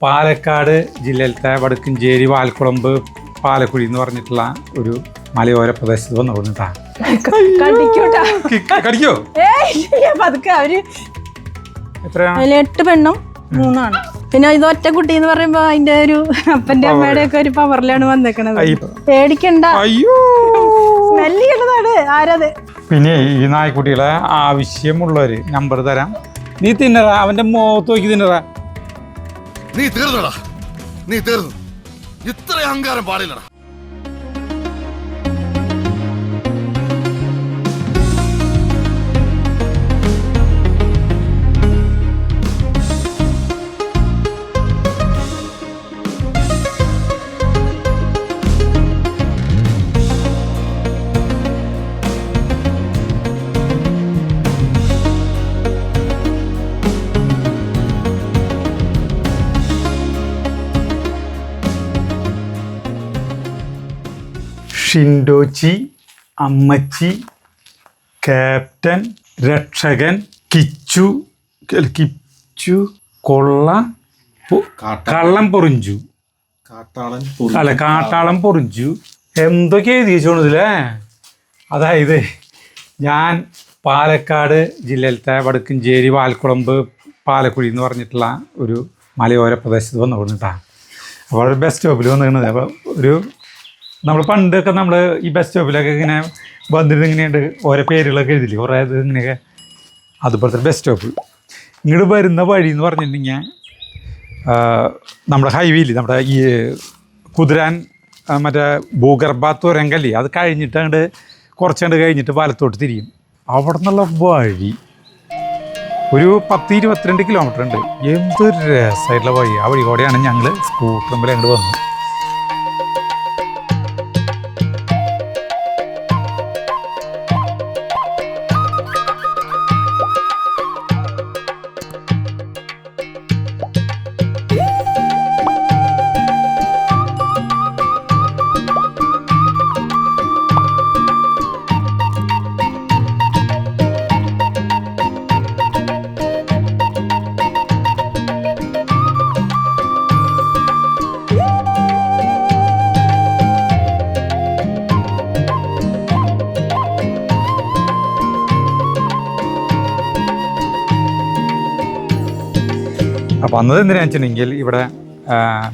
പാലക്കാട് ജില്ലയിലത്തെ വടക്കഞ്ചേരി വാൽക്കുളമ്പ് പാലക്കുഴി എന്ന് പറഞ്ഞിട്ടുള്ള ഒരു മലയോര പ്രദേശത്ത് വന്നു കൊണ്ടിട്ടാ. കടിക്കോ? അതിൽ 8 പെണ്ണും 3 ആണ്. പിന്നെ ഇത് ഒറ്റ കുട്ടി എന്ന് പറയുമ്പോ അതിന്റെ ഒരു അപ്പന്റെ അമ്മയുടെ ഒക്കെ ഒരു പവറിലാണ് വന്നേക്കണത്. പേടിക്കണ്ട, സ്മെല്ലിയുള്ളതാണ്. ആരത്? പിന്നെ ഈ നായ്ക്കുട്ടികളെ ആവശ്യമുള്ളവര് നമ്പർ തരാം. നീ തിന്നറാ, അവന്റെ മുഖത്ത് നോക്കി തിന്നറാ. നീ തീർന്നടാ, നീ തീർന്നു. ഇത്ര അഹങ്കാരം പാടില്ലടാ. ഷിൻഡോച്ചി, അമ്മച്ചി, ക്യാപ്റ്റൻ, രക്ഷകൻ, കിച്ചു, കൊള്ള, കള്ളം പൊറിഞ്ചു, കാട്ടാളം പൊറിഞ്ചു, എന്തൊക്കെ എഴുതിച്ചോണ്ടില്ലേ. അതായത് ഞാൻ പാലക്കാട് ജില്ലയിലത്തെ വടക്കഞ്ചേരി വാൽക്കുളമ്പ് പാലക്കുഴി എന്ന് പറഞ്ഞിട്ടുള്ള ഒരു മലയോര പ്രദേശത്ത് വന്നു കൊണ്ടിട്ടാ. അപ്പോൾ ഒരു ബസ് സ്റ്റോപ്പിൽ വന്നിരുന്നത്. അപ്പോൾ ഒരു നമ്മൾ പണ്ടൊക്കെ നമ്മൾ ഈ ബസ് സ്റ്റോപ്പിലൊക്കെ ഇങ്ങനെ വന്നിട്ട് ഇങ്ങനെയുണ്ട് ഓരോ പേരുകളൊക്കെ എഴുതില്ലേ, കുറേ ഇത് ഇങ്ങനെയൊക്കെ. അതുപോലത്തെ ബസ് സ്റ്റോപ്പ് ഇങ്ങോട്ട് വരുന്ന വഴി എന്ന് പറഞ്ഞിട്ടുണ്ടെങ്കിൽ നമ്മുടെ ഹൈവേയിൽ നമ്മുടെ ഈ കുതിരാൻ മറ്റേ ഭൂഗർഭ തുരങ്കല്ലേ, അത് കഴിഞ്ഞിട്ട് അങ്ങോട്ട് കുറച്ചുകൊണ്ട് കഴിഞ്ഞിട്ട് വലത്തോട്ട് തിരിയും. അവിടെ നിന്നുള്ള വഴി ഒരു 10-22 കിലോമീറ്റർ ഉണ്ട്. എന്തൊരു രസമായിട്ടുള്ള വഴി. ആ വഴി കൂടെയാണ് ഞങ്ങൾ സ്കൂട്ടറുമ്പിൽ അങ്ങോട്ട് വന്നത്. അപ്പോൾ അന്നത് എന്തിനാണെന്ന് വെച്ചിട്ടുണ്ടെങ്കിൽ ഇവിടെ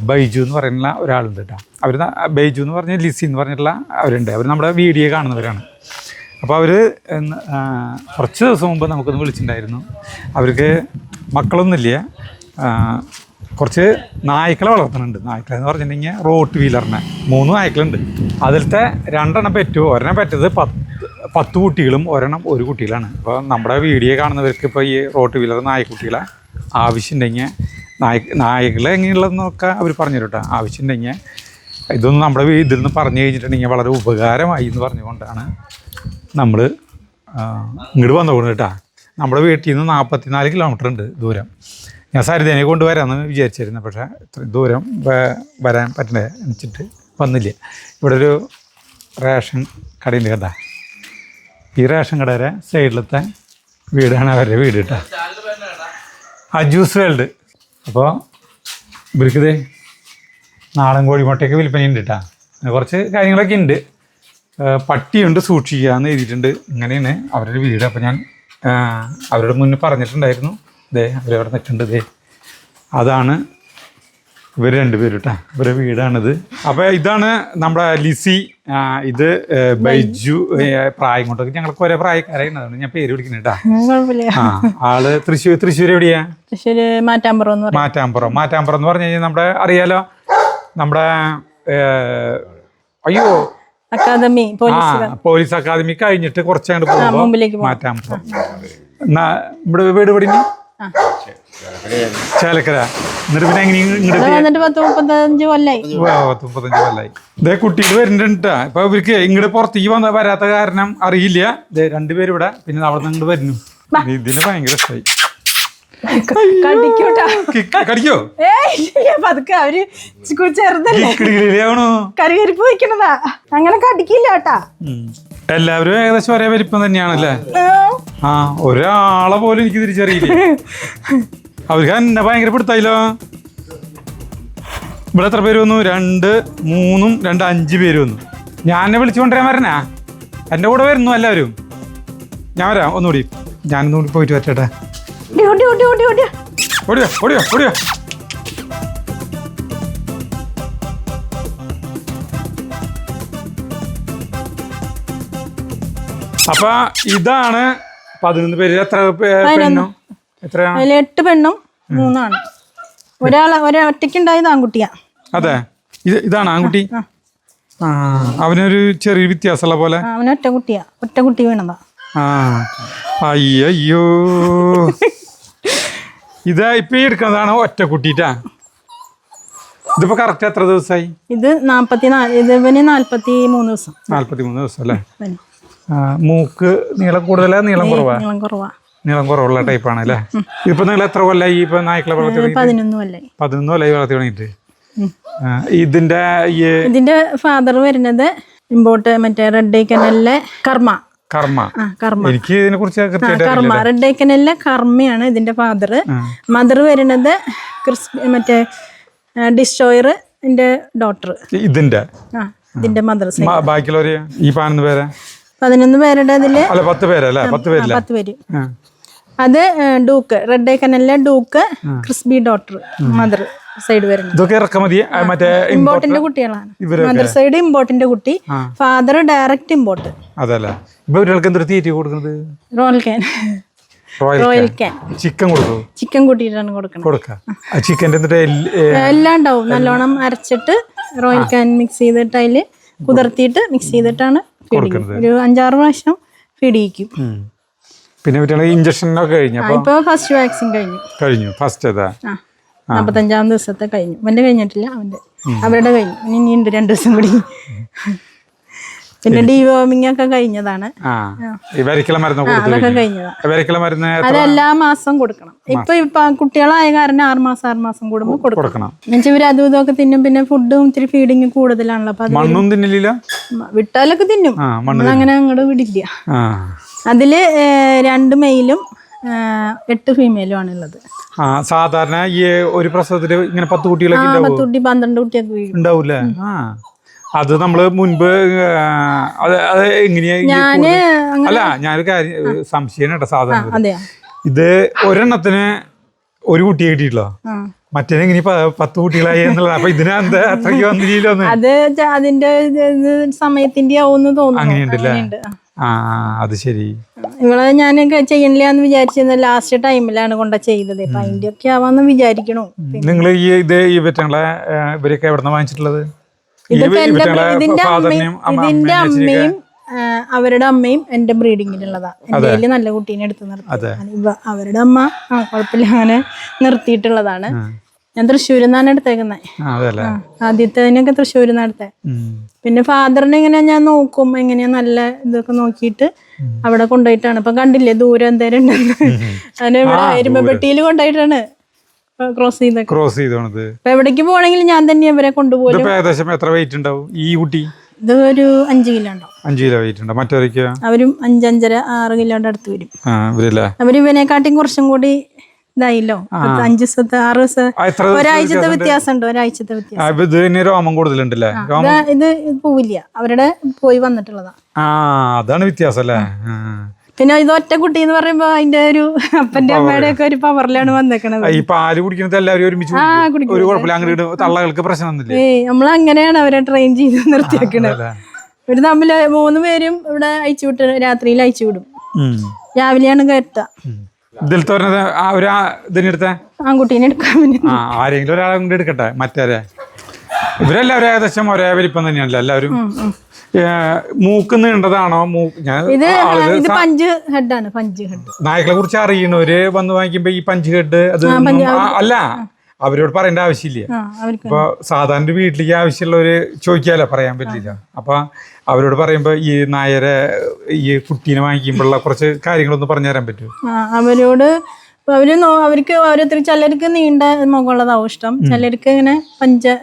ബൈജു എന്ന് പറയുന്ന ഒരാളുണ്ട് കേട്ടോ. അവർ ബൈജു എന്ന് പറഞ്ഞ ലിസി എന്ന് പറഞ്ഞിട്ടുള്ള അവരുണ്ട്. അവർ നമ്മുടെ വീഡിയോ കാണുന്നവരാണ്. അപ്പോൾ അവർ കുറച്ച് ദിവസം മുമ്പ് നമുക്കൊന്ന് വിളിച്ചിട്ടുണ്ടായിരുന്നു. അവർക്ക് മക്കളൊന്നുമില്ല, കുറച്ച് നായ്ക്കളെ വളർത്തുന്നുണ്ട്. നായ്ക്കളെന്ന് പറഞ്ഞിട്ടുണ്ടെങ്കിൽ റോട്ട് വീലറിനെ 3 നായ്ക്കളുണ്ട്. അതിലത്തെ 2 എണ്ണം പെറ്റു. ഒരെണ്ണം പെറ്റത് 10 കുട്ടികളും 1 എണ്ണം 1 കുട്ടികളാണ്. അപ്പോൾ നമ്മുടെ വീഡിയോ കാണുന്നവർക്ക് ഇപ്പോൾ ഈ റോട്ട് വീലർ നായ്ക്കുട്ടികളെ ആവശ്യമുണ്ടെങ്കിൽ നായകളെ എങ്ങനെയുള്ളതെന്നൊക്കെ അവർ പറഞ്ഞു തരും കേട്ടോ. ആവശ്യമുണ്ടെങ്കിൽ ഇതൊന്നും നമ്മുടെ ഇതിൽ നിന്ന് പറഞ്ഞു കഴിഞ്ഞിട്ടുണ്ടെങ്കിൽ വളരെ ഉപകാരമായി എന്ന് പറഞ്ഞുകൊണ്ടാണ് നമ്മൾ ഇങ്ങോട്ട് വന്നുകൊണ്ട് കേട്ടോ. നമ്മുടെ വീട്ടിൽ നിന്ന് 44 കിലോമീറ്റർ ഉണ്ട് ദൂരം. ഞാൻ സരിതേനെ കൊണ്ടുവരാമെന്ന് വിചാരിച്ചിരുന്നു, പക്ഷേ ഇത്രയും ദൂരം വരാൻ പറ്റണ്ടേ വെച്ചിട്ട് വന്നില്ല. ഇവിടെ ഒരു റേഷൻ കടയുണ്ട് കേട്ടോ. ഈ റേഷൻ കടയുടെ സൈഡിലത്തെ വീടാണ് അവരുടെ വീട് കേട്ടോ. അജൂസ് വേൾഡ്. അപ്പോൾ ഇവർക്കിത് നാടൻ കോഴിമുട്ടയൊക്കെ വിൽപ്പനയുണ്ട് കേട്ടോ. കുറച്ച് കാര്യങ്ങളൊക്കെ ഉണ്ട്. പട്ടിയുണ്ട്, സൂക്ഷിക്കാമെന്ന് എഴുതിയിട്ടുണ്ട്. ഇങ്ങനെയാണ് അവരുടെ വീട്. അപ്പോൾ ഞാൻ അവരുടെ മുന്നിൽ പറഞ്ഞിട്ടുണ്ടായിരുന്നു, ദേ അവരവിടെ നിൽക്കുന്നുണ്ട്, ദേ അതാണ് ഇവർ 2 പേര് കേട്ടോ. ഇവരുടെ വീടാണിത്. അപ്പോൾ ഇതാണ് നമ്മുടെ ലിസി, ഇത് ബൈജു. പ്രായം കൊണ്ടൊക്കെ ഞങ്ങൾക്ക് ഒരേ പ്രായക്കാരായിരുന്നു, ഞാൻ പേര് വിളിക്കുന്നത് കേട്ടോ. ആള് തൃശ്ശൂർ എവിടെയാ? തൃശ്ശൂര് മാറ്റാമ്പുറം എന്ന് പറഞ്ഞു കഴിഞ്ഞാൽ നമ്മുടെ അറിയാലോ, നമ്മുടെ അക്കാദമി പോലീസ് അക്കാദമി കഴിഞ്ഞിട്ട് കുറച്ചങ്ങോട്ട് പോകുമ്പോൾ മാറ്റാമ്പുറം. ഇവിടെ വീട് പടി ചേലക്കര. എന്നിട്ട് പിന്നെ എങ്ങനെ 35 കൊല്ലായി. ഇതേ കുട്ടികൾ വരുന്നുണ്ട്. ഇപ്പൊ ഇവർക്ക് ഇങ്ങോട്ട് പുറത്തേക്ക് വരാത്ത കാരണം അറിയില്ല. 2 പേര് ഇവിടെ, പിന്നെ അവിടെ നിന്ന് ഇങ്ങോട്ട് വരുന്നു. ഇതിന് ഭയങ്കര ഇഷ്ടമായി. കടിക്കോ? അവര് ചെറുതല്ലേ, കരികരിപ്പ് വയ്ക്കണതാ. അങ്ങനെ കടിക്കില്ല കേട്ടാ. എല്ലാവരും ഏകദേശം ഒരേ വലിപ്പം തന്നെയാണല്ലേ? ഒരാളെ പോലും എനിക്ക് തിരിച്ചറിയില്ല. അവർക്ക് എന്നെ ഭയങ്കര പിടുത്തായില്ലോ. ഇവിടെ എത്ര പേര് വന്നു? 2, 3, 2, 5 പേര് വന്നു. ഞാൻ എന്നെ വിളിച്ചുകൊണ്ടുവരാൻ വരണേ? എൻ്റെ കൂടെ വരുന്നു എല്ലാവരും. ഞാൻ വരാം ഒന്നുകൂടി. ഞാനൊന്നുകൂടി പോയിട്ട് വരട്ടെ. ഓടിയോ ഓടിയോ ഓടിയോ. അപ്പൊ ഇതാണ് 11 പേര്. എത്ര പെണ്ണോ? എത്രയാണ്? 8 പെണ്ണും 3 ആണും. ഒറ്റയ്ക്കുണ്ടായത് ആൺകുട്ടിയാ. അതെ, ഇതാണ് ആൺകുട്ടി. ആ, അവനൊരു ചെറിയ വ്യത്യാസമുള്ള പോലെ. അവന് ഒറ്റ കുട്ടി വീണതാ. ആ, അയ്യോ. ഇതാ ഇപ്പൊ ഈ എടുക്കുന്നതാണ് ഒറ്റ കുട്ടിട്ടാ. ഇതിപ്പോ കറക്റ്റ് എത്ര ദിവസമായി? ഇത് 44. ഇത് 43 ദിവസം. 43 ദിവസം അല്ലേ? മൂക്ക് നീളം കൂടുതലാ നീളം കുറവാ? നീളം കുറവുള്ള ടൈപ്പാണ് അല്ലേ? ഇപ്പൊ നിങ്ങൾ എത്ര കൊല്ലായി ഇപ്പൊ നായ്ക്കളെ വളർത്തി? 11 കൊല്ലായി. 11 കൊല്ലായി വളർത്തി തുടങ്ങിയിട്ട്. ഇതിന്റെ ഫാദർ വരുന്നത് ഇമ്പോർട്ട് മറ്റേ റെഡ് ഡേക്കനലിലെ കർമ്മ. എനിക്ക് ഇതിനെ കുറിച്ച് കർമ്മ റെഡ് ഡേക്കനലിലെ കർമ്മയാണ് ഇതിന്റെ ഫാദർ. മദർ വരുന്നത് മറ്റേ ഡിസ്ട്രോയർ ഡോട്ടർ. ഇതിന്റെ മദർ. ബാക്കിയുള്ളവര് ഈ 11 പേരെ 11 പേരുടെ അതില് 10 പേരല്ലേ? 10 പേര്. അത് ഡൂക്ക് റെഡ് ഡേക്കനലിലെ ഡൂക്ക് ക്രിസ്ബി ഡോട്ടർ മദർ സൈഡ് വരുന്നത്. ഇതൊക്കെ ഇറക്കുമതി മറ്റേ ഇമ്പോർട്ടിന്റെ കുട്ടികളാണ്. മദർ സൈഡ് ഇമ്പോർട്ടിന്റെ കുട്ടി, ഫാദർ ഡയറക്റ്റ് ഇമ്പോർട്ട്. അതല്ലേ? ഇപ്പൊ ഒരാൾക്ക് എന്തൊരു തീറ്റ കൊടുക്കുന്നത്? Royal can. ചിക്കൻ കൊടുക്കും? ചിക്കൻ കൂട്ടിയിട്ടാണ് കൊടുക്കുന്നത്. ചിക്കൻ്റെ എല്ലാം ഉണ്ടാവും. നല്ലോണം അരച്ചിട്ട് റോയൽ ക്യാൻ മിക്സ് ചെയ്തിട്ട് അതില് കുതിർത്തിയിട്ട് മിക്സ് ചെയ്തിട്ടാണ് കൊടുക്കുന്നത്. ഒരു 5-6 പ്രാവശ്യം ഫീഡ് ചെയ്യിക്കും. പിന്നെ ഇഞ്ചക്ഷനൊക്കെ കഴിഞ്ഞു? ഇപ്പൊ ഫസ്റ്റ് വാക്സിൻ കഴിഞ്ഞു. ഫസ്റ്റ് 45-ാം ദിവസത്തെ കഴിഞ്ഞു. അവന്റെ കഴിഞ്ഞിട്ടില്ല, അവരുടെ കഴിഞ്ഞു. ഇനിയുണ്ട് 2 ദിവസം കൂടി. പിന്നെ ഡീവോമിംഗ് ഒക്കെ കഴിഞ്ഞതാണ്. അതൊക്കെ കഴിഞ്ഞതാണ്. അതെല്ലാ മാസം കൊടുക്കണം. ഇപ്പൊ കുട്ടികളായ കാരണം 6 മാസം കൂടുമ്പോ കൊടുക്കണം. എന്നുവെച്ചാൽ ഇവര് അതും ഇതൊക്കെ തിന്നും. പിന്നെ ഫുഡും ഇത്തിരി ഫീഡിങ് കൂടുതലാണല്ലോ. അപ്പൊ വിട്ടാലൊക്കെ തിന്നും. അങ്ങനെ അങ്ങോട്ട് വിടില്ല. അതില് 2 മെയിലും 8 ഫീമെയിലും ആണുള്ളത്. സാധാരണ ഈ ഒരു പ്രസവത്തില് ഇങ്ങനെ 10 കുട്ടികളൊക്കെ 10 കുട്ടി 12 കുട്ടിയൊക്കെ ഉണ്ടാവൂലേ? അത് നമ്മള് മുൻപ് അത് എങ്ങനെയാ? അല്ല, ഞാനൊരു കാര്യം സംശയം കേട്ടോ. സാധാരണ ഇത് ഒരെണ്ണത്തിന് ഒരു കുട്ടിയെ കിട്ടിയിട്ടോ, മറ്റേ ഇങ്ങനെ 10 കുട്ടികളായി എന്നുള്ളത്. അപ്പൊ ഇതിനെന്താ അത്രയ്ക്ക് വന്നില്ലല്ലോ? അത് അതിന്റെ സമയത്തിന്റെ ആവുമെന്ന് തോന്നുന്നു. അങ്ങനെയുണ്ടല്ലേ? അത് ശരി. ഇവിടെ ഞാൻ ചെയ്യണില്ല എന്ന് വിചാരിച്ചിരുന്ന ലാസ്റ്റ് ടൈമിലാണ് കൊണ്ട ചെയ്തത്. അപ്പൊ അതിന്റെ ഒക്കെ ആവാന്ന് വിചാരിക്കണു. നിങ്ങൾ ഇവരൊക്കെ എവിടെ വാങ്ങിച്ചിട്ടുള്ളത്? ഇതിന്റെ അമ്മയും അവരുടെ അമ്മയും എന്റെ ബ്രീഡിങ്ങിലുള്ളതാ. എന്റെ നല്ല കുട്ടീനെ എടുത്ത് നിർത്തി. അവരുടെ അമ്മ കുഴപ്പമില്ല അങ്ങനെ നിർത്തിയിട്ടുള്ളതാണ്. ഞാൻ തൃശ്ശൂരിൽ നിന്നാണ് എടുത്തേക്കുന്നത്. ആദ്യത്തേതിനൊക്കെ തൃശ്ശൂരിൽ നിന്നാണ് എടുത്തത്. പിന്നെ ഫാദറിനെ ഇങ്ങനെ ഞാൻ നോക്കും, എങ്ങനെയാ നല്ല ഇതൊക്കെ നോക്കിയിട്ട് അവിടെ കൊണ്ടുപോയിട്ടാണ്. ഇപ്പൊ കണ്ടില്ലേ ദൂരം എന്തേലും ഉണ്ടെന്ന്. അതിന് ഇവിടെ എരുമപ്പെട്ടിയിൽ കൊണ്ടുപോയിട്ടാണ് ക്രോസ് ചെയ്തത്. ഇപ്പൊ എവിടേക്ക് പോകണമെങ്കിൽ ഞാൻ തന്നെ ഇവരെ കൊണ്ടുപോകും. ഏകദേശം എത്ര വെയിറ്റ് ഉണ്ടാവും ഈ കുട്ടി? ഇത് ഒരു 5 കിലോ ഉണ്ടാവും. 5 കിലോ വെയിറ്റ് ഉണ്ട്. മറ്റവരൊക്കെ അവരും 5-5.5-6 കിലോയുടെ അടുത്ത് വരും. അവര് ഇവനെക്കാട്ടിയും കുറച്ചും കൂടി ഇതായില്ലോ. 5 ദിവസത്തെ 6 ദിവസം ഒരാഴ്ചത്തെ വ്യത്യാസമുണ്ട്. രോമം കൂടുതലുണ്ടല്ലേ? ഇത് പോവില്ല, അവരുടെ പോയി വന്നിട്ടുള്ളതാ. അതാണ് വ്യത്യാസം അല്ലേ? പിന്നെ ഇത് ഒറ്റ കുട്ടി എന്ന് പറയുമ്പോ അതിന്റെ ഒരു അപ്പന്റെ അമ്മയുടെ ഒക്കെ ഒരു പവറിലാണ് വന്നേക്കണത്. ഈ പാല് കുടിക്കുന്നത് എല്ലാവരും ഒരുമിച്ച് ഒരു കുഴപ്പമില്ല. അങ്ങോട്ട് തള്ളകൾക്ക് പ്രശ്നമൊന്നുമില്ല. നമ്മളങ്ങനെയാണ് അവരെ ട്രെയിൻ ചെയ്ത് നിർത്തിയേക്കണത്. ഇവര് തമ്മില് 3 പേരും ഇവിടെ അയച്ചു വിട്ട് രാത്രിയിൽ അയച്ചു വിടും. രാവിലെയാണ് കയറ്റുക. ആൺകുട്ടീനെ എടുക്കാൻ ആരെങ്കിലും ഒരാളെ കൊണ്ട് എടുക്കട്ടെ. മറ്റേ ഇവരെല്ലാവരും ഏകദേശം ഒരേ വലിപ്പം തന്നെയാണല്ലോ എല്ലാവരും. മൂക്ക് നീണ്ടതാണോ? ഇത് പഞ്ച് ഹെഡാണ്. നായ്ക്കളെ കുറിച്ച് അറിയണവര് വന്ന് വാങ്ങിക്കുമ്പോ ഈ പഞ്ച് ഹെഡ് അത് അല്ല, അവരോട് പറയേണ്ട ആവശ്യമില്ല. ഇപ്പൊ സാധാരണ വീട്ടിലേക്ക് ആവശ്യമുള്ളവര് ചോദിക്കാലോ, പറയാൻ പറ്റില്ല. അപ്പൊ അവരോട് പറയുമ്പോ ഈ നായരെ ഈ കുട്ടീനെ വാങ്ങിക്കുമ്പോഴുള്ള കുറച്ച് കാര്യങ്ങളൊന്നും പറഞ്ഞു തരാൻ പറ്റുമോ? അവരോട് അവർക്ക് ഓരോരുത്തർ ചിലർക്ക് നീണ്ട മുഖമുള്ളതാവും ഇഷ്ടം, ചിലർക്ക് ഇങ്ങനെ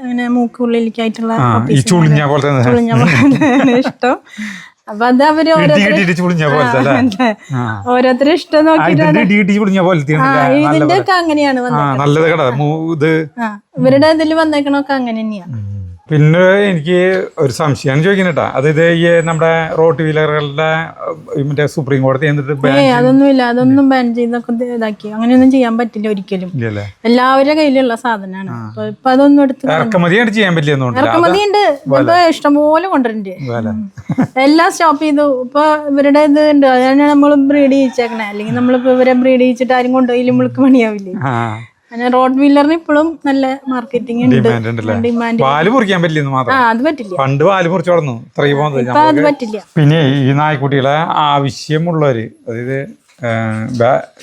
ഇങ്ങനെ മൂക്കുള്ളിലേക്കായിട്ടുള്ള ഇഷ്ടം. അപ്പൊ അത് അവര് ഓരോരുത്തരും ഇഷ്ടം നോക്കിയിട്ടാണ് ഇതിന്റെ ഒക്കെ അങ്ങനെയാണ് ഇവരുടെ ഇതിൽ വന്നേക്കണൊക്കെ അങ്ങനെ തന്നെയാണ്. പിന്നെ എനിക്ക് ഒരു സംശയം ചോദിക്കണേട്ടാ, അതായത് ഈ നമ്മുടെ റോഡ് വീലറുകളുടെ മറ്റേ സുപ്രീം കോടതി അതൊന്നുമില്ല, അതൊന്നും ബാൻ ചെയ്തൊക്കെ ഇതാക്കി അങ്ങനെയൊന്നും ചെയ്യാൻ പറ്റില്ല ഒരിക്കലും. എല്ലാവരുടെ കയ്യിലുള്ള സാധനമാണ്. ഇപ്പൊ അതൊന്നും എടുത്ത് ഇറക്കുമതിയായിട്ട് ചെയ്യാൻ പറ്റില്ല. ഇറക്കുമതി ഉണ്ട്, ഇപ്പൊ ഇഷ്ടംപോലെ കൊണ്ടുവരുന്നുണ്ട്. എല്ലാം സ്റ്റോപ്പ് ചെയ്തു. ഇപ്പൊ ഇവരുടെ ഇത് ഉണ്ട്, അതാണ് നമ്മൾ ബ്രീഡ് ചെയ്യിച്ചേക്കണേ. അല്ലെങ്കിൽ നമ്മളിപ്പോ ഇവരെ ബ്രീഡ് ചെയ്യിച്ചിട്ട് ആരും കൊണ്ടുപോയി നമ്മൾക്ക് പണിയാവില്ലേ. റോഡ് വീലറിന് ഇപ്പോഴും നല്ല മാർക്കറ്റിംഗ് ഉണ്ട്, ഡിമാൻഡ്. പാല് മുറിക്കാൻ പറ്റില്ല, അത് പറ്റില്ല. പണ്ട് പാല് മുറിച്ചു തുടങ്ങുന്നു, അത് പറ്റില്ല. പിന്നെ ഈ നായ്ക്കുട്ടികളെ ആവശ്യമുള്ളവര്, അതായത്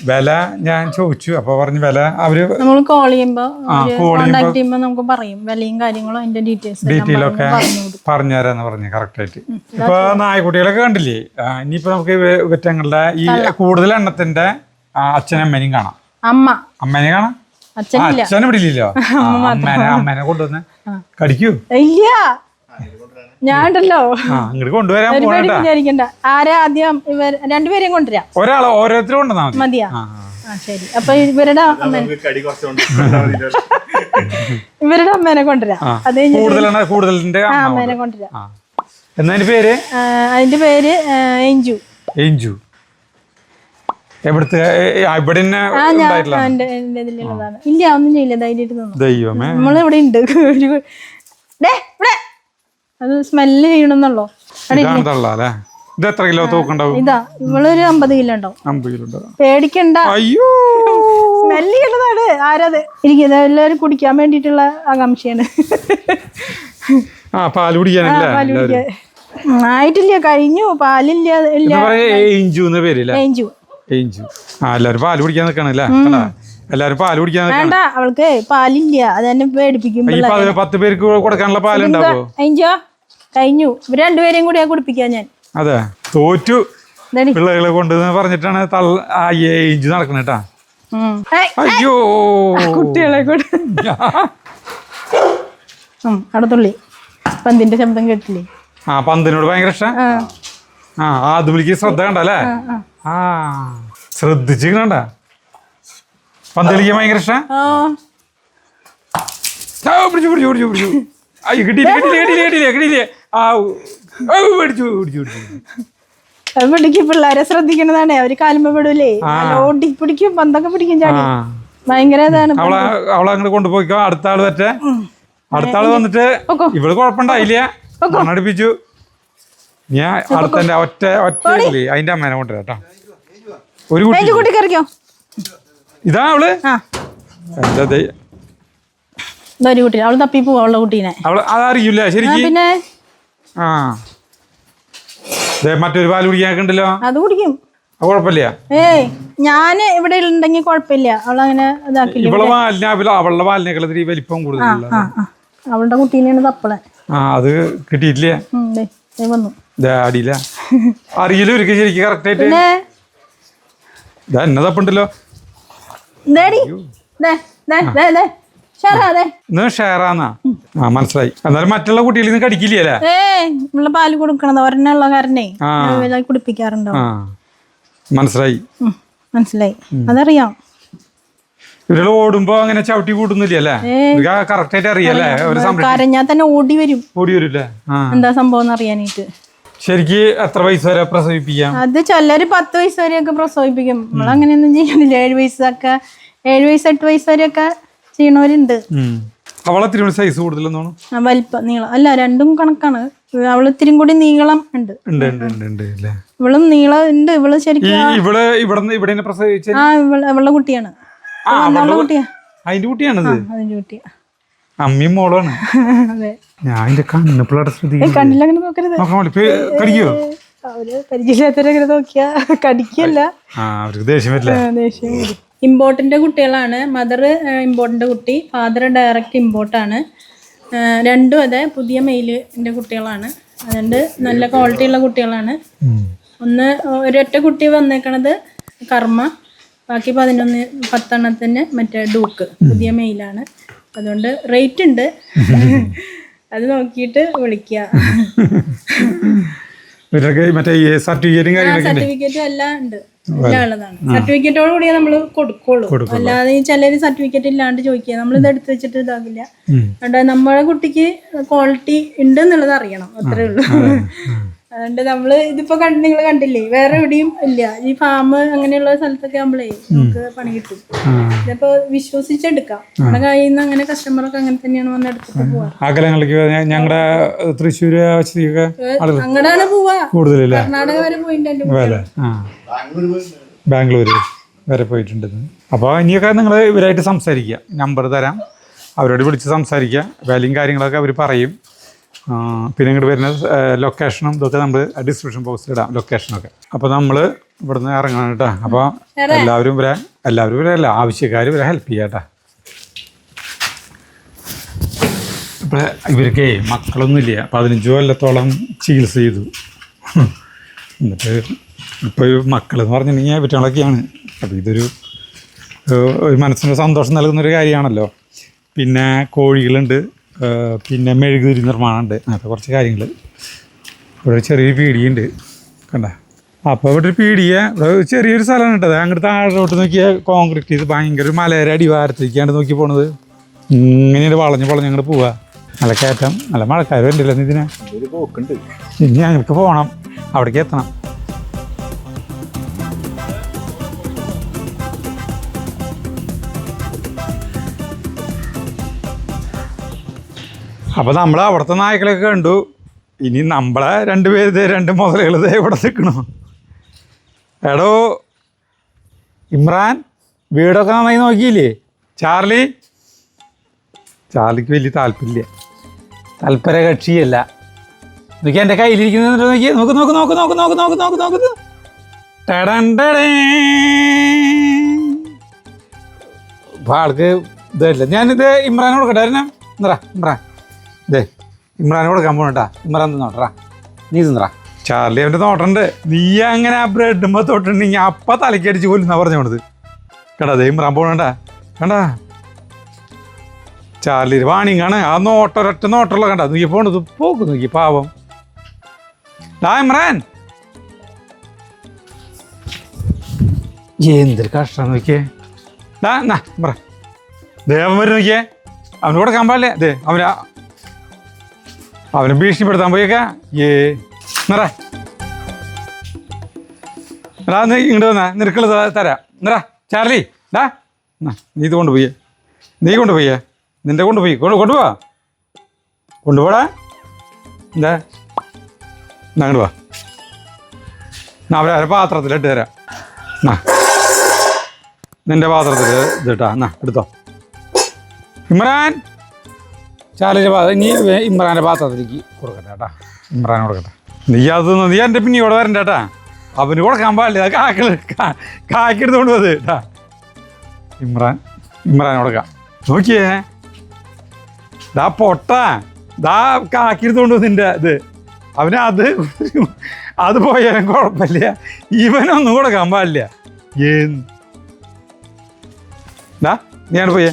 വില ഞാൻ ചോദിച്ചു, അപ്പൊ പറഞ്ഞു വില അവര് നമ്മൾ കോൾ ചെയ്യുമ്പോ കോണ്ടാക്ട് ചെയ്യുമ്പോ നമുക്ക് പറയും വിലയും കാര്യങ്ങളും അതിന്റെ ഡീറ്റെയിലൊക്കെ പറഞ്ഞുതരാന്ന് പറഞ്ഞു കറക്റ്റ് ആയിട്ട്. ഇപ്പൊ നായ്ക്കുട്ടികളൊക്കെ കണ്ടില്ലേ, ഇനിയിപ്പോ നമുക്ക് ഇവറ്റങ്ങളുടെ ഈ കൂടുതൽ എണ്ണത്തിന്റെ അച്ഛനമ്മേനെയും കാണാം, അമ്മേനെ കാണാം. അച്ഛനെ വിടില്ലല്ലോ, അമ്മേനെ കൊണ്ടുവന്ന് കടിക്കൂ. ഇല്ല, ഞാനുണ്ടല്ലോ ഇങ്ങോട്ട് കൊണ്ടുവരാൻ. ആരാ ആദ്യം? രണ്ടുപേരെയും കൊണ്ടുവരാം, ഒരാളെ ഓരോരുത്തരും കൊണ്ടുവന്നാ മതിയാ? ശരി. അപ്പൊ ഇവരുടെ അമ്മേനെ കൊണ്ടുവരാം. അത് കൂടുതലിന്റെ അമ്മേനെ കൊണ്ടുവരാം. എന്നതിന്റെ പേര്? അതിന്റെ പേര് ഏഞ്ചു. ഏഞ്ചു എവിടുത്തെ? ഇവിടെ ഇല്ല, ഒന്നും ചെയ്യില്ല, ധൈര്യമായിട്ട്. ദൈവമേ, നമ്മളിവിടെ ഉണ്ട്. അത് സ്മെല്ല് ചെയ്യണമെന്നുള്ളോ? ഇത് എത്ര കിലോ തൂക്കുണ്ടാവും? ഇതാ ഇവളൊരു 50 കിലോ ഉണ്ടാവും. 50 കിലോ. പേടിക്കണ്ട, അയ്യോ സ്മെല്ല് ചെയ്യണതാണ്. ആരത് ഇരിക്കുന്നത്? എല്ലാവരും കുടിക്കാൻ വേണ്ടിട്ടുള്ള ആകാംക്ഷയാണ്. പാല് കുടിക്കാനല്ലേ? ആയിട്ടില്ല, കഴിഞ്ഞു. പാലില്ല. ഏഞ്ചു. എല്ലാരും പാല് കുടിക്കാൻ നിക്കണല്ലേ? എല്ലാരും പാല് കുടിക്കാൻ വേണ്ട, അവൾക്ക് പാലില്ല, അത് തന്നെ പേടിപ്പിക്കും. 10 പേർക്ക് കൊടുക്കാനുള്ള പാലുണ്ടാവോ? ഏഞ്ചോ കഴിഞ്ഞു. ഇവര് രണ്ടുപേരെയും കൂടിയാ കുടിപ്പിക്കാൻ ഞാൻ. അതെ, തോറ്റു പിള്ളേകളെ കൊണ്ട് പറഞ്ഞിട്ടാണ് ഏഞ്ചു നടക്കണേട്ടാ. അയ്യോ, കുട്ടികളെ കൊണ്ട് അടുത്തുള്ളി പന്തിന്റെ ശബ്ദം കേട്ടില്ലേ? പന്തിനോട് ഭയങ്കര ഇഷ്ടം. അത് വിളിക്ക് ശ്രദ്ധ കണ്ടല്ലേ? ശ്രദ്ധിച്ചിക്കണ്ട. പന്ത് കളിക്കാൻ ഭയങ്കര ഇഷ്ടം. പിള്ളേരെ ശ്രദ്ധിക്കണതാണ്. അവര് കാലുമ്പോ പെടൂലേ, ഓടി പിടിക്കും, പന്തൊക്കെ പിടിക്കും, ചാടി. ഭയങ്കര ഇതാണ്. അവളങ്ങോട്ട് കൊണ്ടുപോയിക്കോ. അടുത്ത ആള് പറ്റേ. അടുത്ത ആള് വന്നിട്ട് ഇവള് കുഴപ്പമുണ്ടായില്ല, മണ്ണടിപ്പിച്ചു. ഞാൻ അടുത്ത ഒറ്റ അതിന്റെ അമ്മേനെ കൊണ്ടുവരാട്ടോ. ഒരു കുട്ടി കറിക്കോ? ഇതാ അവള്. ഒരു കുട്ടി അവള് തപ്പി പോവാ അവളുടെ കുട്ടീനെ. അവള് അതറിയില്ല ശരിക്കും. പിന്നെ മറ്റൊരു പാല് കുടിക്കാണ്ടല്ലോ, അത് കുടിക്കും, കുഴപ്പമില്ല. ഞാന് ഇവിടെ ഉണ്ടെങ്കിൽ കുഴപ്പമില്ല. അവളങ്ങനെ ഇതാക്കില്ല. അവളുടെ പാലിനേക്കാൾ വലിപ്പം കൂടുതൽ അവളുടെ കുട്ടീനെയാണ് തപ്പളെ. അത് കിട്ടിയിട്ടില്ല, വന്നു അടിയില്ല. അറിയില്ല ഒരിക്കൽ ശരിക്കും കറക്റ്റ് ആയിട്ട്. എന്നെ തപ്പുണ്ടല്ലോ. ഷെയറാന്നാ? മനസ്സിലായി. എന്നാലും മറ്റുള്ള കുട്ടികളിൽ നിന്ന് കടിക്കില്ലേ? നമ്മള് പാല് കൊടുക്കണത് ഒരെണ്ണുള്ള കാരണേ കുടിപ്പിക്കാറുണ്ടോ? മനസ്സിലായി, മനസ്സിലായി, അതറിയാം. ഇവര് ഓടുമ്പോ അങ്ങനെ ചവിട്ടി കൂട്ടുന്നില്ലേ? കറക്റ്റ് ആയിട്ട് അറിയാലേ? കരഞ്ഞാൽ തന്നെ ഓടി വരും. ഓടി വരൂല്ലേ? എന്താ സംഭവം അറിയാനായിട്ട്. ശരിക്ക് എത്ര വയസ്സ് വരെ പ്രസവിപ്പിക്കാം? അത് ചിലര് 10 വയസ്സ് വരെയൊക്കെ പ്രസവിപ്പിക്കും. നമ്മൾ അങ്ങനെയൊന്നും ചെയ്യണില്ല. 7 വയസ്സൊക്കെ 7 വയസ്സ് 8 വയസ്സ് വരെയൊക്കെ ചെയ്യണവരുണ്ട്. അവളെ സൈസ് കൂടുതലെന്നാണ്? വലിപ്പം നീളം അല്ല, രണ്ടും കണക്കാണ്. അവള് ഇത്തിരി കൂടി നീളം ഉണ്ട്. ഇവളും നീളം ഉണ്ട്. ഇവള് ശരിക്കും ഇവളുടെ കുട്ടിയാണ്. അതിന്റെ കുട്ടിയാണത്? അതിന്റെ കുട്ടിയാ. അമ്മയും മോളാണ്. ഞാൻ കണ്ണിലങ്ങനെ നോക്കരുത്. കടിക്കോ? അവര് പരിചയമില്ലാത്തവരങ്ങനെ നോക്കിയാ കടിക്കല്ല, ദേഷ്യം. ഇമ്പോർട്ടിന്റെ കുട്ടികളാണ്. മദർ ഇമ്പോർട്ടിന്റെ കുട്ടി, ഫാദർ ഡയറക്റ്റ് ഇമ്പോർട്ടാണ്. രണ്ടും അതെ പുതിയ മെയിലിന്റെ കുട്ടികളാണ്. അതുകൊണ്ട് നല്ല ക്വാളിറ്റി ഉള്ള കുട്ടികളാണ്. ഒരൊറ്റ കുട്ടി വന്നേക്കണത് കർമ്മ, ബാക്കി 10 മറ്റേ ഡൂക്ക് പുതിയ മെയിലാണ്. അതുകൊണ്ട് റേറ്റ് ഉണ്ട്, അത് നോക്കിയിട്ട് വിളിക്കുക. ഇവരൊക്കെ മറ്റേ ഈ സർട്ടിഫിക്കറ്റും കാര്യങ്ങളൊക്കെ ഉണ്ട്. സർട്ടിഫിക്കറ്റും എല്ലാം ഉണ്ട്, എല്ലാം ഉള്ളതാണ്. സർട്ടിഫിക്കറ്റോട് കൂടിയേ നമ്മള് കൊടുക്കുള്ളൂ. അല്ലാതെ ഈ ചിലര് സർട്ടിഫിക്കറ്റ് ഇല്ലാണ്ട് ചോദിക്കുക, നമ്മളിത് എടുത്ത് വെച്ചിട്ട് ഇതാകില്ല. അതുകൊണ്ട് നമ്മുടെ കുട്ടിക്ക് ക്വാളിറ്റി ഉണ്ട് എന്നുള്ളത് അറിയണം, അത്രേ ഉള്ളൂ. അതുകൊണ്ട് നമ്മള് ഇതിപ്പോ നിങ്ങൾ കണ്ടില്ലേ, വേറെ എവിടെയും ഇല്ല. ഈ ഫാം അങ്ങനെയുള്ള സ്ഥലത്തൊക്കെ ആകുമ്പോഴേ നമുക്ക് പണി കിട്ടും. ഇതിപ്പോ വിശ്വസിച്ചെടുക്കാം. നമ്മുടെ കയ്യിൽ നിന്ന് അങ്ങനെ കസ്റ്റമറൊക്കെ അങ്ങനെ തന്നെയാണ് വന്ന് എടുത്തിട്ട് പോവാ. ഞങ്ങളുടെ തൃശ്ശൂര് അങ്ങടാണ് പോവാ, കൂടുതലല്ലേ, കർണാടക വരെ പോയിട്ടുണ്ട്, ബാംഗ്ലൂര് വരെ പോയിട്ടുണ്ട്. അപ്പോൾ ഇനിയൊക്കെ നിങ്ങൾ ഇവരായിട്ട് സംസാരിക്കുക, നമ്പർ തരാം, അവരോട് വിളിച്ച് സംസാരിക്കുക. വിലയും കാര്യങ്ങളൊക്കെ അവർ പറയും. പിന്നെ ഇങ്ങോട്ട് വരുന്ന ലൊക്കേഷനും ഇതൊക്കെ നമ്മൾ ഡിസ്ക്രിപ്ഷൻ ബോക്സിൽ ഇടാം, ലൊക്കേഷനൊക്കെ. അപ്പോൾ നമ്മൾ ഇവിടുന്ന് ഇറങ്ങണം കേട്ടോ. അപ്പോൾ എല്ലാവരും ഇവരല്ല, ആവശ്യക്കാർ ഇവരെ ഹെൽപ്പ് ചെയ്യാം കേട്ടോ. ഇപ്പോൾ ഇവർക്ക് മക്കളൊന്നുമില്ല, 15 കൊല്ലത്തോളം ചികിത്സ ചെയ്തു. എന്നിട്ട് ഇപ്പോൾ മക്കളെന്ന് പറഞ്ഞിട്ടുണ്ടെങ്കിൽ ഇവറ്റകളൊക്കെയാണ്. അപ്പോൾ ഇതൊരു മനസ്സിന് സന്തോഷം നൽകുന്നൊരു കാര്യമാണല്ലോ. പിന്നെ കോഴികളുണ്ട്, പിന്നെ മെഴുകുതിരി നിർമ്മാണമുണ്ട്, അങ്ങനത്തെ കുറച്ച് കാര്യങ്ങൾ. ഇവിടെ ചെറിയൊരു പീടിയുണ്ട് കണ്ട. അപ്പോൾ ഇവിടെ ഒരു പീടിയ, ഇവിടെ ചെറിയൊരു സ്ഥലമാണ് കേട്ടത്. അങ്ങോട്ട് താഴോട്ട് നോക്കിയാൽ കോൺക്രീറ്റ് ചെയ്ത് ഭയങ്കര മലയുടെ അടിവാരത്തേക്കാണ്ട് നോക്കി പോണത്. ഇങ്ങനെയാണ് വളഞ്ഞ് അങ്ങോട്ട് പോവുക. നല്ല കയറ്റം, നല്ല മഴക്കാർ ഉണ്ടല്ലോ ഇതിനെ. ഇനി ഞങ്ങൾക്ക് പോകണം, അവിടേക്ക് എത്തണം. അപ്പോൾ നമ്മൾ അവിടുത്തെ നായ്ക്കളൊക്കെ കണ്ടു. ഇനി നമ്മളെ 2 പേര്, 2 മുതലുകൾ ഇവിടെ നിൽക്കണു. എടോ ഇമ്രാൻ, വീടൊക്കെ നന്നായി നോക്കിയില്ലേ? ചാർലിക്ക് വലിയ താല്പര്യമില്ല, താല്പര്യ കക്ഷിയല്ല. നോക്കി എൻ്റെ കയ്യിലിരിക്കുന്നത് നോക്കി, നോക്ക്. അപ്പോൾ ആൾക്ക് ഇതല്ല. ഞാനിത് ഇമ്രാൻ കൊടുക്കട്ടെ. ഇമ്രാൻ ഇതേ ഇമ്രാൻ കൊടുക്കാൻ പോകണട്ടാ. ഇമ്രാൻ തിന്നോട്ടറാ, നീ തിന്നറാ. ചാർലി അവൻ്റെ നോട്ടുണ്ട്. നീ അങ്ങനെ ആ ബ്രെഡുമ്പോൾ തൊട്ടുണ്ടെങ്കിൽ അപ്പം തലക്കടിച്ച് കൊല്ലുന്നാ പറഞ്ഞു പോണത് കേട്ടാ. അതേ ഇമ്രാൻ പോകണട്ടാ, കണ്ടാ ചാർലി വാണിങ്ങാണ്. ആ ഒരൊറ്റ നോട്ടുള്ള കണ്ടാ നോക്കി പോണത്. പോക്ക് നോക്കി പാവം. ഇമ്രാൻ എന്തൊരു കഷ്ടം നോക്കിയേ. ഇമ്രാൻ ദേവൻ വരും നോക്കിയേ. അവന് കൊടുക്കാൻ പാടില്ലേ? അതെ അവനെ ഭീഷണിപ്പെടുത്താൻ പോയേക്കാ. ഇങ്ങോട്ട് വന്നാ നിനക്കുള്ള തരാം. ചാർലി നീ ഇത് കൊണ്ടുപോയേ, നിന്റെ കൊണ്ടുപോടാ. എന്താ അങ്ങോട്ട് വാ, അവരെ പാത്രത്തിലിട്ട് തരാം. നിന്റെ പാത്രത്തിൽ ഇതിട്ടാ, എടുത്തോ. ഇമ്രാൻ, ചാർലിൻ്റെ ഇനി ഇമ്രാൻ്റെ പാത്രത്തിലേക്ക് കൊടുക്കട്ടെ കേട്ടാ. ഇമ്രാൻ കൊടുക്കട്ടെ. നീ എൻ്റെ പിന്നെ ഇവിടെ വരണ്ട കേട്ടാ. അവന് കൊടുക്കാൻ പാടില്ല, കാക്കെടുത്തോണ്ട് പോത് കേട്ടാ. ഇമ്രാൻ കൊടുക്കാം. നോക്കിയേ, കാക്കെടുത്തോണ്ട് നിൻ്റെ ഇത്. അവന് അത് പോയാലും കുഴപ്പമില്ല, ഇവനൊന്നും കൊടുക്കാൻ പാടില്ല. നീ ആണ് പോയേ.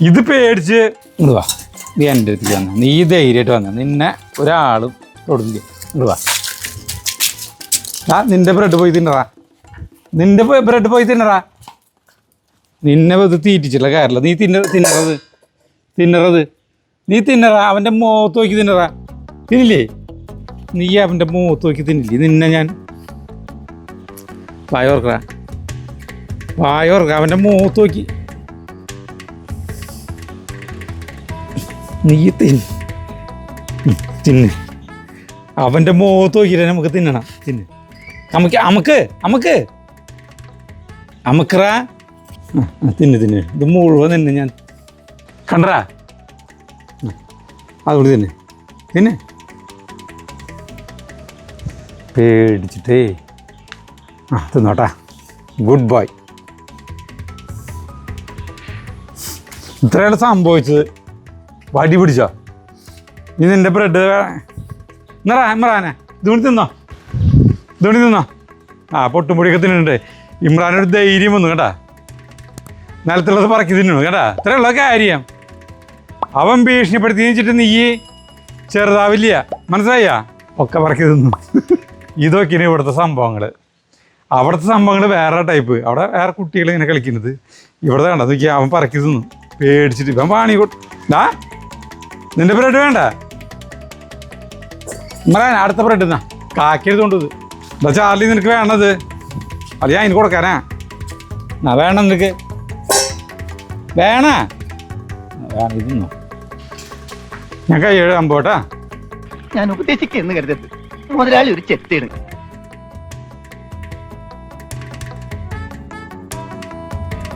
ഇത് പേടിച്ച് ഇങ്ങോട്ട് വാ. നീ എൻ്റെ അടുത്തേക്ക് വന്ന, നീ ധൈര്യമായിട്ട് വന്ന, നിന്നെ ഒരാളും തൊടുന്നില്ല. ഇങ്ങോട്ട് വാ. നിന്റെ ബ്രെഡ് പോയി തിന്നറാ, നിന്നെ ഇത് തീറ്റിച്ചില്ല കാര്യമില്ല. നീ തിന്നറത് അവൻ്റെ മുഖത്ത് നോക്കി തിന്നറാ. തിന്നില്ലേ നീ? അവൻ്റെ മുഖത്ത് നോക്കി തിന്നില്ലേ? നിന്നെ ഞാൻ വായോർക്ക അവൻ്റെ മുഖത്ത് നോക്കി നീ തിന്ന്. അവൻ്റെ മുഖത്ത് നോക്കിയിട്ട് നമുക്ക് തിന്നണം. അമക്കറാ തിന്ന്. ഇത് മുഴുവൻ തിന്ന് ഞാൻ കണ്ടറാ. അതുകൊണ്ട് തിന്ന് പേടിച്ചിട്ടേ. തിന്നോട്ടാ. Good boy. ഇത്രയാണ് സംഭവിച്ചത്. വടി പിടിച്ചോ നീ? നിന്റെ ബ്രെഡ് ഇമ്രാനെ ഇതുകൊണ്ട് തിന്നോ. പൊട്ടുംപൊടിയൊക്കെ തിന്നുന്നുണ്ട്. ഇമ്രാനൊരു ധൈര്യം വന്നു കേട്ടാ. നിലത്തുള്ളത് പറക്കി തിന്നു കേട്ടാ. ഇത്രയുള്ള കാര്യം. അവൻ ഭീഷണിപ്പെടുത്തി വെച്ചിട്ട് നീ ചെറുതാവില്ല, മനസ്സിലായ? ഒക്കെ പറക്കി തിന്നു. ഇതൊക്കെയാണ് ഇവിടുത്തെ സംഭവങ്ങൾ. അവിടുത്തെ സംഭവങ്ങൾ വേറെ ടൈപ്പ്. അവിടെ വേറെ കുട്ടികൾ ഇങ്ങനെ കളിക്കുന്നത്. ഇവിടെ വേണ്ട നോക്കിയാൽ അവൻ പറക്കി തിന്നു പേടിച്ചിട്ട്. ഇവൻ പാണി ഡാ നിന്റെ ബ്രെഡ് വേണ്ട പറയാൻ അടുത്ത ബ്രെഡ് എന്നാ കാക്കി എടുത്തോണ്ട് ഇത്. എന്താ ചാർലി നിനക്ക് വേണത്? അത് ഞാൻ എനിക്ക് കൊടുക്കാനാ. എന്നാ വേണം നിനക്ക് വേണ ഇതൊന്നോ ഞാൻ കൈ എഴുതാൻ പോട്ടാ. ഞാൻ ഉപദേശിക്കുന്നു കരുതരുത്. മുതലാളി ഒരു ചെത്തിയാണ്.